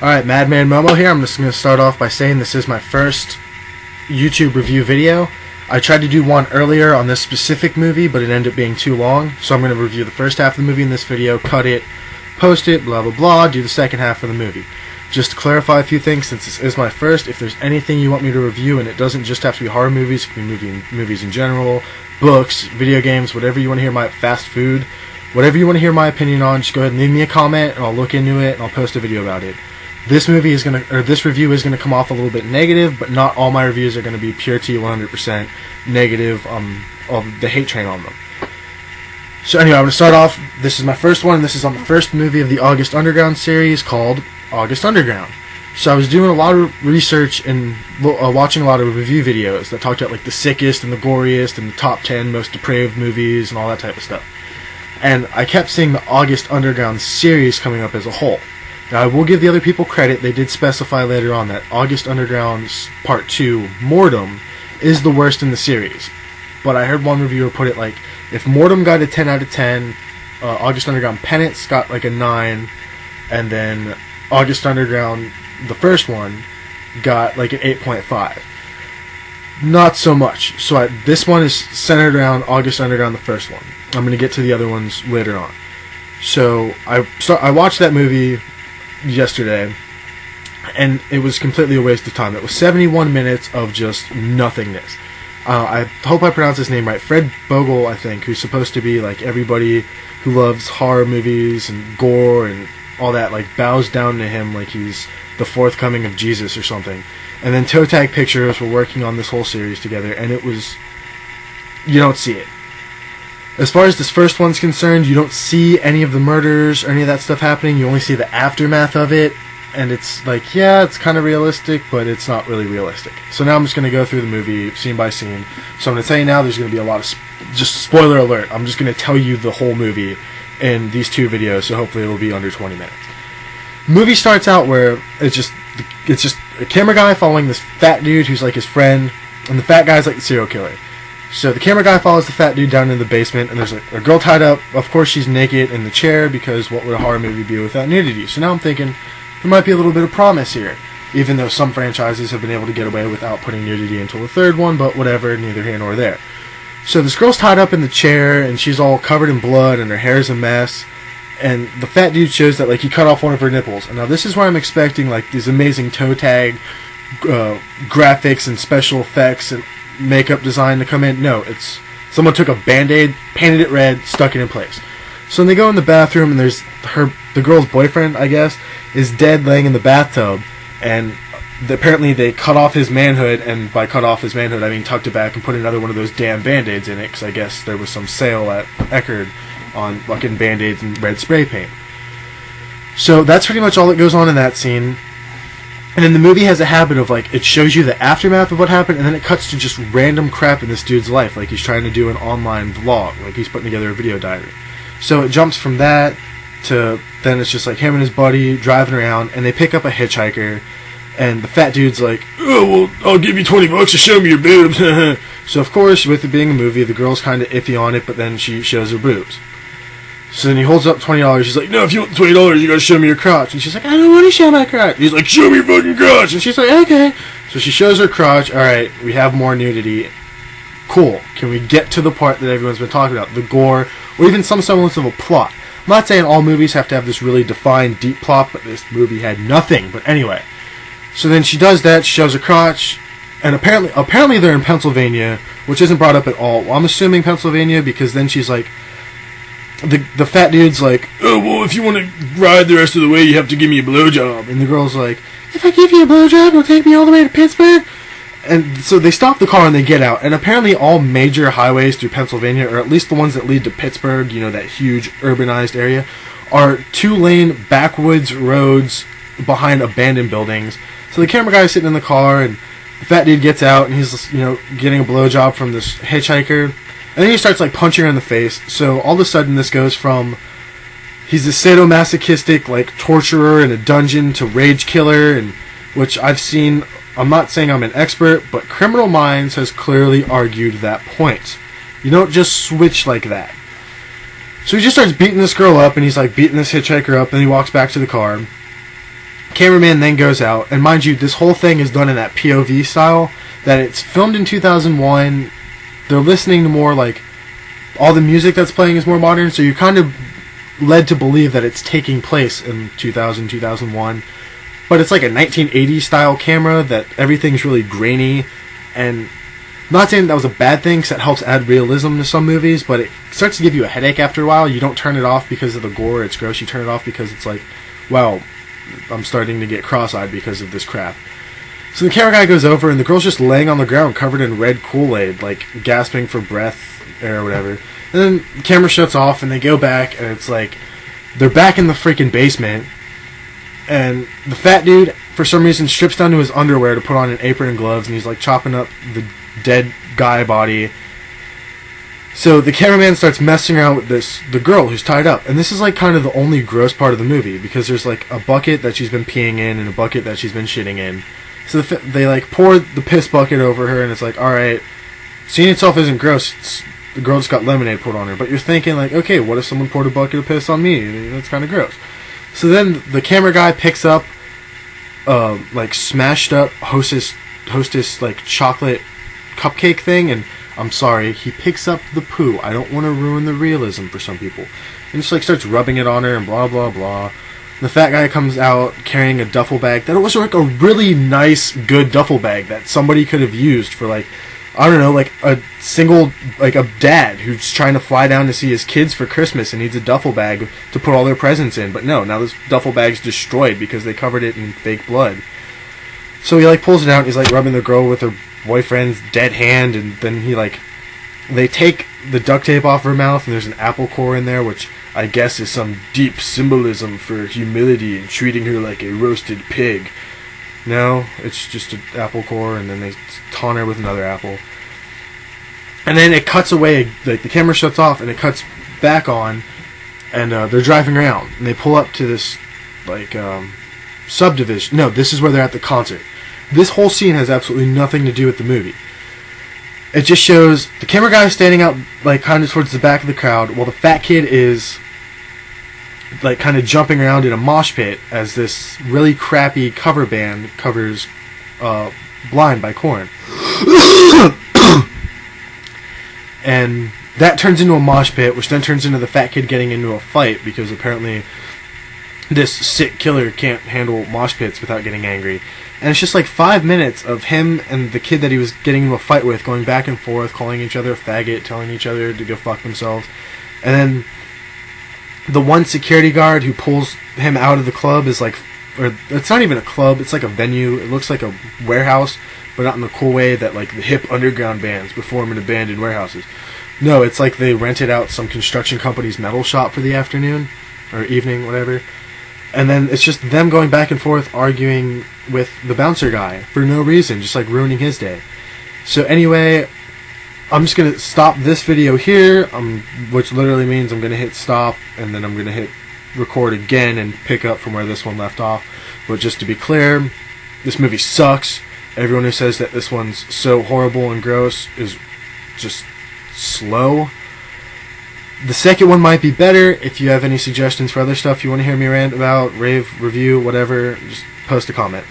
Alright, Madman Momo here. I'm just going to start off by saying this is my first YouTube review video. I tried to do one earlier on this specific movie, but it ended up being too long, so I'm going to review the first half of the movie in this video, cut it, post it, blah blah blah, do the second half of the movie. Just to clarify a few things, since this is my first, if there's anything you want me to review, and it doesn't just have to be horror movies, it can be movies in general, books, video games, whatever you want to hear, fast food, whatever you want to hear my opinion on, just go ahead and leave me a comment, and I'll look into it, and I'll post a video about it. This review is gonna come off a little bit negative, but not all my reviews are gonna be pure T 100% negative of the hate train on them. So anyway, I'm gonna start off. This is my first one. This is on the first movie of the August Underground series called August Underground. So I was doing a lot of research and watching a lot of review videos that talked about like the sickest and the goriest and the top 10 most depraved movies and all that type of stuff. And I kept seeing the August Underground series coming up as a whole. Now, I will give the other people credit. They did specify later on that August Underground Part 2, Mortem, is the worst in the series. But I heard one reviewer put it like, if Mortem got a 10 out of 10, August Underground Penance got like a 9, and then August Underground, the first one, got like an 8.5. Not so much. So this one is centered around August Underground, the first one. I'm going to get to the other ones later on. So I watched that movie yesterday, and it was completely a waste of time. It was 71 minutes of just nothingness. I hope I pronounced his name right. Fred Bogle, I think, who's supposed to be like everybody who loves horror movies and gore and all that, like bows down to him like he's the fourth coming of Jesus or something. And then Toe Tag Pictures were working on this whole series together, and it was, you don't see it. As far as this first one's concerned, you don't see any of the murders or any of that stuff happening. You only see the aftermath of it, and it's like, yeah, it's kind of realistic, but it's not really realistic. So now I'm just going to go through the movie scene by scene. So I'm going to tell you now there's going to be a lot of, just spoiler alert, I'm just going to tell you the whole movie in these two videos, so hopefully it'll be under 20 minutes. The movie starts out where it's just a camera guy following this fat dude who's like his friend, and the fat guy's like the serial killer. So the camera guy follows the fat dude down into the basement, and there's a girl tied up. Of course, she's naked in the chair, because what would a horror movie be without nudity? So now I'm thinking there might be a little bit of promise here, even though some franchises have been able to get away without putting nudity until the third one, but whatever, neither here nor there. So this girl's tied up in the chair, and she's all covered in blood, and her hair's a mess, and the fat dude shows that like he cut off one of her nipples. And now this is where I'm expecting like these amazing toe tag graphics and special effects and makeup design to come in. No, it's someone took a band-aid, painted it red, stuck it in place. So then they go in the bathroom, and there's the girl's boyfriend, I guess, is dead laying in the bathtub, and apparently they cut off his manhood, and by cut off his manhood I mean tucked it back and put another one of those damn band-aids in it, because I guess there was some sale at Eckerd on fucking band-aids and red spray paint. So that's pretty much all that goes on in that scene. And then the movie has a habit of, like, it shows you the aftermath of what happened, and then it cuts to just random crap in this dude's life, like he's trying to do an online vlog, like he's putting together a video diary. So it jumps from that to, then it's just like him and his buddy driving around, and they pick up a hitchhiker, and the fat dude's like, oh, well, I'll give you $20 to show me your boobs. So of course, with it being a movie, the girl's kind of iffy on it, but then she shows her boobs. So then he holds up $20. He's like, no, if you want the $20, you gotta show me your crotch. And she's like, I don't want to show my crotch. He's like, show me your fucking crotch. And she's like, okay. So she shows her crotch. Alright, we have more nudity. Cool. Can we get to the part that everyone's been talking about? The gore, or even some semblance of a plot. I'm not saying all movies have to have this really defined, deep plot, but this movie had nothing. But anyway. So then she does that, she shows her crotch, and apparently they're in Pennsylvania, which isn't brought up at all. Well, I'm assuming Pennsylvania, because then she's like, the fat dude's like, oh, well, if you want to ride the rest of the way, you have to give me a blowjob. And the girl's like, if I give you a blowjob, it'll take me all the way to Pittsburgh? And so they stop the car and they get out. And apparently all major highways through Pennsylvania, or at least the ones that lead to Pittsburgh, you know, that huge urbanized area, are 2-lane backwoods roads behind abandoned buildings. So the camera guy's sitting in the car, and the fat dude gets out, and he's, you know, getting a blowjob from this hitchhiker. And then he starts like punching her in the face. So all of a sudden this goes from he's a sadomasochistic like torturer in a dungeon to rage killer, and which I've seen. I'm not saying I'm an expert, but Criminal Minds has clearly argued that point. You don't just switch like that. So he just starts beating this girl up, and he's like beating this hitchhiker up, and he walks back to the car. Cameraman then goes out, and mind you, this whole thing is done in that POV style, that it's filmed in 2001. They're listening to more, like, all the music that's playing is more modern, so you're kind of led to believe that it's taking place in 2000, 2001. But it's like a 1980s style camera, that everything's really grainy, and I'm not saying that was a bad thing, because that helps add realism to some movies, but it starts to give you a headache after a while. You don't turn it off because of the gore, it's gross. You turn it off because it's like, wow, I'm starting to get cross-eyed because of this crap. So the camera guy goes over, and the girl's just laying on the ground covered in red Kool-Aid, like gasping for breath or whatever. And then the camera shuts off, and they go back, and it's like they're back in the freaking basement, and the fat dude, for some reason, strips down to his underwear to put on an apron and gloves, and he's like chopping up the dead guy body. So the cameraman starts messing around with the girl who's tied up, and this is like kind of the only gross part of the movie, because there's like a bucket that she's been peeing in and a bucket that she's been shitting in. So they like pour the piss bucket over her, and it's like, alright, seeing itself isn't gross, the girl just got lemonade poured on her, but you're thinking like, okay, what if someone poured a bucket of piss on me? That's kind of gross. So then the camera guy picks up like smashed up hostess like chocolate cupcake thing, and I'm sorry, he picks up the poo. I don't want to ruin the realism for some people. And just like starts rubbing it on her and blah blah blah. The fat guy comes out carrying a duffel bag that was like a really nice, good duffel bag that somebody could have used for, like, I don't know, like a single, like a dad who's trying to fly down to see his kids for Christmas and needs a duffel bag to put all their presents in. But no, now this duffel bag's destroyed because they covered it in fake blood. So he like pulls it out and he's like rubbing the girl with her boyfriend's dead hand, and then they take the duct tape off her mouth, and there's an apple core in there, which I guess is some deep symbolism for humility and treating her like a roasted pig. No, it's just an apple core, and then they taunt her with another apple. And then it cuts away, like the camera shuts off, and it cuts back on, and they're driving around, and they pull up to this, like, subdivision. No, this is where they're at the concert. This whole scene has absolutely nothing to do with the movie. It just shows the camera guy standing out, like, kind of towards the back of the crowd, while the fat kid is, like, kind of jumping around in a mosh pit as this really crappy cover band covers Blind by Korn. And that turns into a mosh pit, which then turns into the fat kid getting into a fight, because apparently this sick killer can't handle mosh pits without getting angry. And it's just like 5 minutes of him and the kid that he was getting into a fight with going back and forth, calling each other a faggot, telling each other to go fuck themselves. And then the one security guard who pulls him out of the club is like, or it's not even a club, it's like a venue. It looks like a warehouse, but not in the cool way that like the hip underground bands perform in abandoned warehouses. No, it's like they rented out some construction company's metal shop for the afternoon or evening, whatever. And then it's just them going back and forth arguing with the bouncer guy for no reason, just like ruining his day. So anyway, I'm just going to stop this video here, which literally means I'm going to hit stop, and then I'm going to hit record again and pick up from where this one left off. But just to be clear, this movie sucks. Everyone who says that this one's so horrible and gross is just slow. The second one might be better. If you have any suggestions for other stuff you want to hear me rant about, rave, review, whatever, just post a comment.